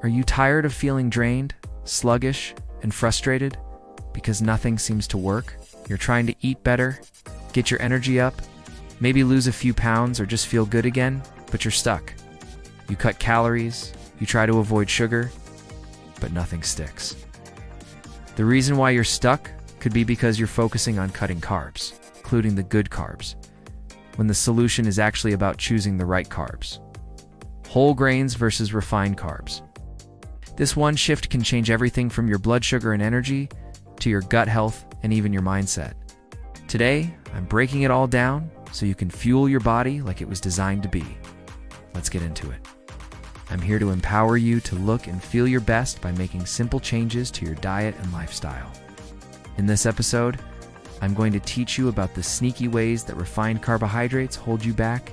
Are you tired of feeling drained, sluggish, and frustrated because nothing seems to work? You're trying to eat better, get your energy up, maybe lose a few pounds or just feel good again, but you're stuck. You cut calories, you try to avoid sugar, but nothing sticks. The reason why you're stuck could be because you're focusing on cutting carbs, including the good carbs, when the solution is actually about choosing the right carbs. Whole grains versus refined carbs. This one shift can change everything from your blood sugar and energy to your gut health and even your mindset. Today, I'm breaking it all down so you can fuel your body like it was designed to be. Let's get into it. I'm here to empower you to look and feel your best by making simple changes to your diet and lifestyle. In this episode, I'm going to teach you about the sneaky ways that refined carbohydrates hold you back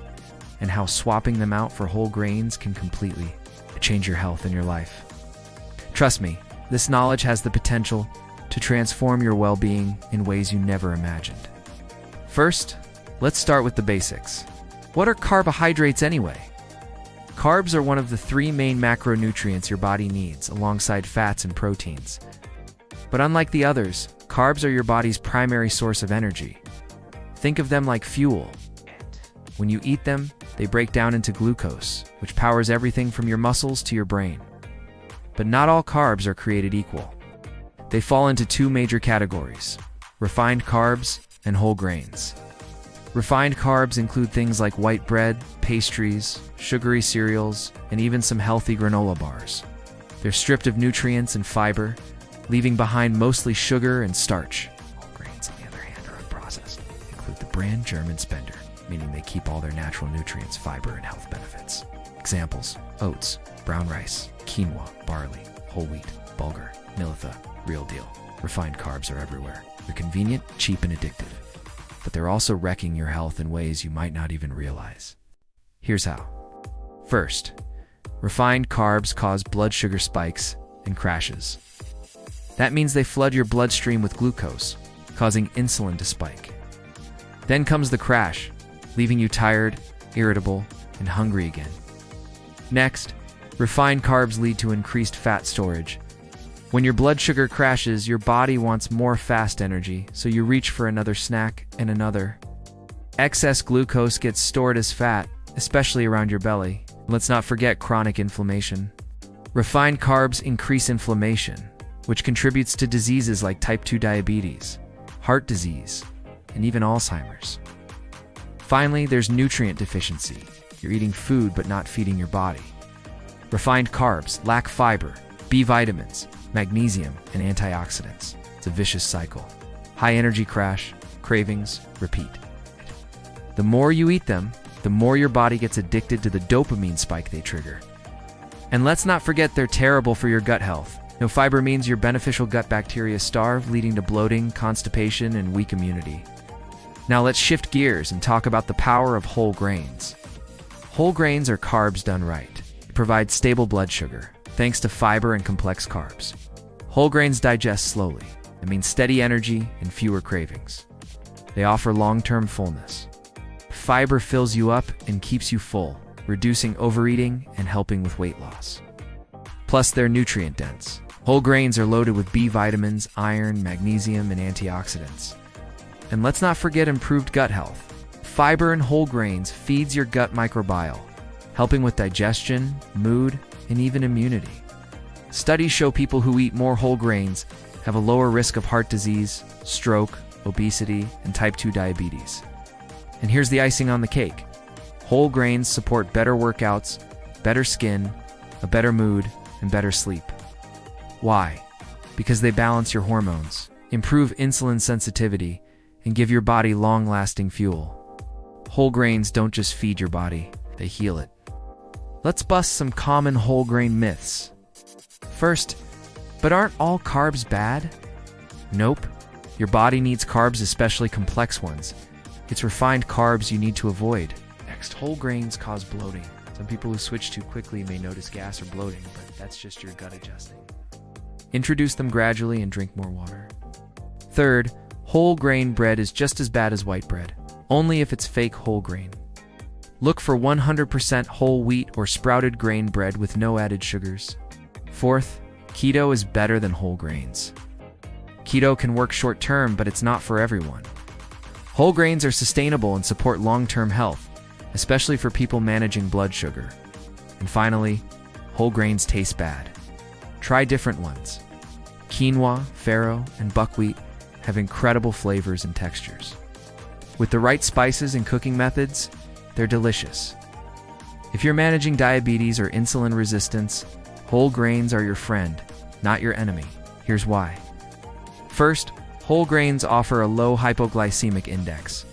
and how swapping them out for whole grains can completely change your health and your life. Trust me, this knowledge has the potential to transform your well-being in ways you never imagined. First, let's start with the basics. What are carbohydrates anyway? Carbs are one of the 3 main macronutrients your body needs, alongside fats and proteins. But unlike the others, carbs are your body's primary source of energy. Think of them like fuel. When you eat them, they break down into glucose, which powers everything from your muscles to your brain. But not all carbs are created equal. They fall into 2 major categories: refined carbs and whole grains. Refined carbs include things like white bread, pastries, sugary cereals, and even some healthy granola bars. They're stripped of nutrients and fiber, leaving behind mostly sugar and starch. Whole grains, on the other hand, are unprocessed. They include the brand German Spender, meaning they keep all their natural nutrients, fiber, and health benefits. Examples: oats, brown rice, quinoa, barley, whole wheat, bulgur, millet, real deal. Refined carbs are everywhere. They're convenient, cheap, and addictive. But they're also wrecking your health in ways you might not even realize. Here's how. First, refined carbs cause blood sugar spikes and crashes. That means they flood your bloodstream with glucose, causing insulin to spike. Then comes the crash, leaving you tired, irritable, and hungry again. Next, refined carbs lead to increased fat storage. When your blood sugar crashes, your body wants more fast energy, so you reach for another snack and another. Excess glucose gets stored as fat, especially around your belly. Let's not forget chronic inflammation. Refined carbs increase inflammation, which contributes to diseases like type 2 diabetes, heart disease, and even Alzheimer's. Finally, there's nutrient deficiency. You're eating food but not feeding your body. Refined carbs lack fiber, B vitamins, magnesium, and antioxidants. It's a vicious cycle. High energy crash, cravings, repeat. The more you eat them, the more your body gets addicted to the dopamine spike they trigger. And let's not forget they're terrible for your gut health. No fiber means your beneficial gut bacteria starve, leading to bloating, constipation, and weak immunity. Now let's shift gears and talk about the power of whole grains. Whole grains are carbs done right. They provide stable blood sugar, thanks to fiber and complex carbs. Whole grains digest slowly. That means steady energy and fewer cravings. They offer long-term fullness. Fiber fills you up and keeps you full, reducing overeating and helping with weight loss. Plus, they're nutrient-dense. Whole grains are loaded with B vitamins, iron, magnesium, and antioxidants. And let's not forget improved gut health. Fiber in whole grains feeds your gut microbiome, helping with digestion, mood, and even immunity. Studies show people who eat more whole grains have a lower risk of heart disease, stroke, obesity, and type 2 diabetes. And here's the icing on the cake. Whole grains support better workouts, better skin, a better mood, and better sleep. Why? Because they balance your hormones, improve insulin sensitivity, and give your body long-lasting fuel. Whole grains don't just feed your body, they heal it. Let's bust some common whole grain myths. First, but aren't all carbs bad? Nope. Your body needs carbs, especially complex ones. It's refined carbs you need to avoid. Next, whole grains cause bloating. Some people who switch too quickly may notice gas or bloating, but that's just your gut adjusting. Introduce them gradually and drink more water. Third, whole grain bread is just as bad as white bread, only if it's fake whole grain. Look for 100% whole wheat or sprouted grain bread with no added sugars. Fourth, keto is better than whole grains. Keto can work short-term, but it's not for everyone. Whole grains are sustainable and support long-term health, especially for people managing blood sugar. And finally, whole grains taste bad. Try different ones. Quinoa, farro, and buckwheat have incredible flavors and textures. With the right spices and cooking methods, they're delicious. If you're managing diabetes or insulin resistance, whole grains are your friend, not your enemy. Here's why. First, whole grains offer a low hypoglycemic index.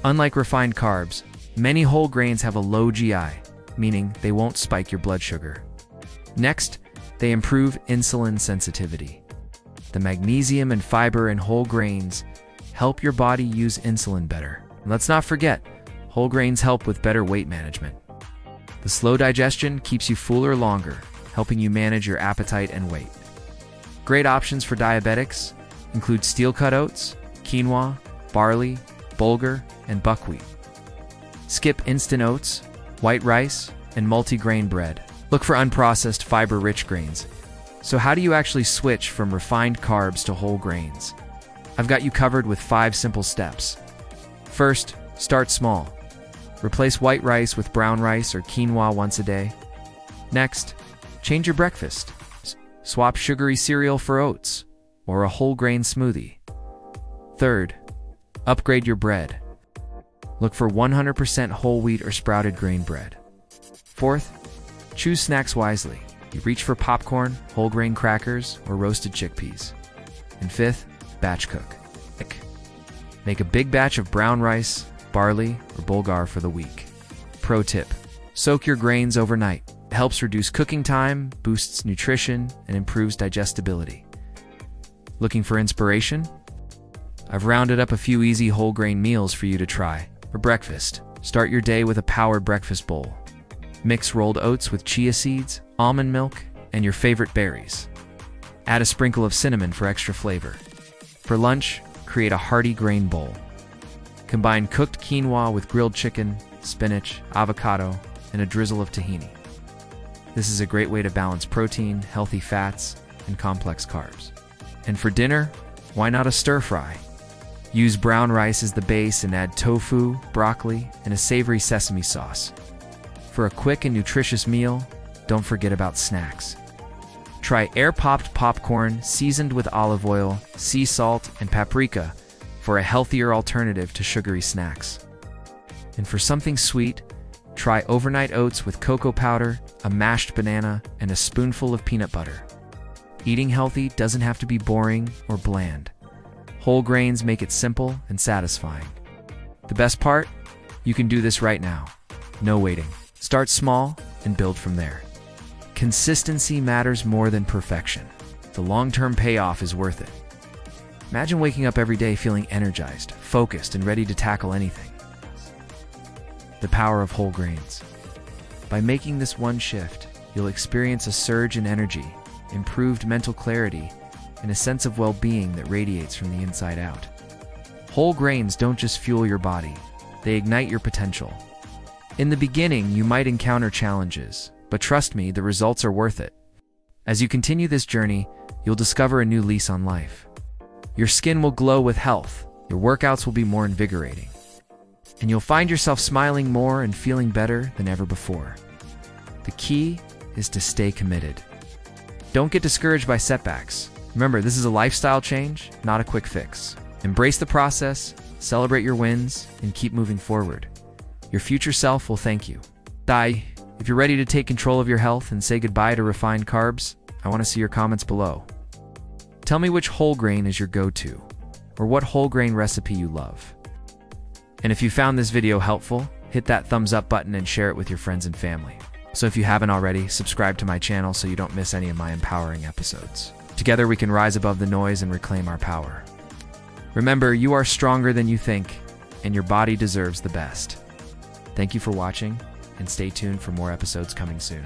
Unlike refined carbs, many whole grains have a low GI, meaning they won't spike your blood sugar. Next, they improve insulin sensitivity. The magnesium and fiber in whole grains help your body use insulin better. And let's not forget, whole grains help with better weight management. The slow digestion keeps you fuller longer, helping you manage your appetite and weight. Great options for diabetics include steel-cut oats, quinoa, barley, bulgur, and buckwheat. Skip instant oats, white rice, and multi-grain bread. Look for unprocessed, fiber-rich grains. So how do you actually switch from refined carbs to whole grains? I've got you covered with 5 simple steps. First, start small. Replace white rice with brown rice or quinoa once a day. Next, change your breakfast. Swap sugary cereal for oats or a whole grain smoothie. Third, upgrade your bread. Look for 100% whole wheat or sprouted grain bread. Fourth, choose snacks wisely. You reach for popcorn, whole grain crackers, or roasted chickpeas. And fifth, batch cook. Make a big batch of brown rice, barley, or bulgur for the week. Pro tip: soak your grains overnight. It helps reduce cooking time, boosts nutrition, and improves digestibility. Looking for inspiration? I've rounded up a few easy whole grain meals for you to try. For breakfast, start your day with a power breakfast bowl. Mix rolled oats with chia seeds, almond milk, and your favorite berries. Add a sprinkle of cinnamon for extra flavor. For lunch, create a hearty grain bowl. Combine cooked quinoa with grilled chicken, spinach, avocado, and a drizzle of tahini. This is a great way to balance protein, healthy fats, and complex carbs. And for dinner, why not a stir-fry? Use brown rice as the base and add tofu, broccoli, and a savory sesame sauce. For a quick and nutritious meal, don't forget about snacks. Try air-popped popcorn seasoned with olive oil, sea salt, and paprika for a healthier alternative to sugary snacks. And for something sweet, try overnight oats with cocoa powder, a mashed banana, and a spoonful of peanut butter. Eating healthy doesn't have to be boring or bland. Whole grains make it simple and satisfying. The best part? You can do this right now. No waiting. Start small and build from there. Consistency matters more than perfection. The long-term payoff is worth it. Imagine waking up every day feeling energized, focused, and ready to tackle anything. The power of whole grains. By making this one shift, you'll experience a surge in energy, improved mental clarity, and a sense of well-being that radiates from the inside out. Whole grains don't just fuel your body, they ignite your potential. In the beginning, you might encounter challenges, but trust me, the results are worth it. As you continue this journey, you'll discover a new lease on life. Your skin will glow with health, your workouts will be more invigorating, and you'll find yourself smiling more and feeling better than ever before. The key is to stay committed. Don't get discouraged by setbacks. Remember, this is a lifestyle change, not a quick fix. Embrace the process, celebrate your wins, and keep moving forward. Your future self will thank you. If you're ready to take control of your health and say goodbye to refined carbs, I want to see your comments below. Tell me which whole grain is your go-to, or what whole grain recipe you love. And if you found this video helpful, hit that thumbs up button and share it with your friends and family. So if you haven't already, subscribe to my channel so you don't miss any of my empowering episodes. Together we can rise above the noise and reclaim our power. Remember, you are stronger than you think, and your body deserves the best. Thank you for watching, and stay tuned for more episodes coming soon.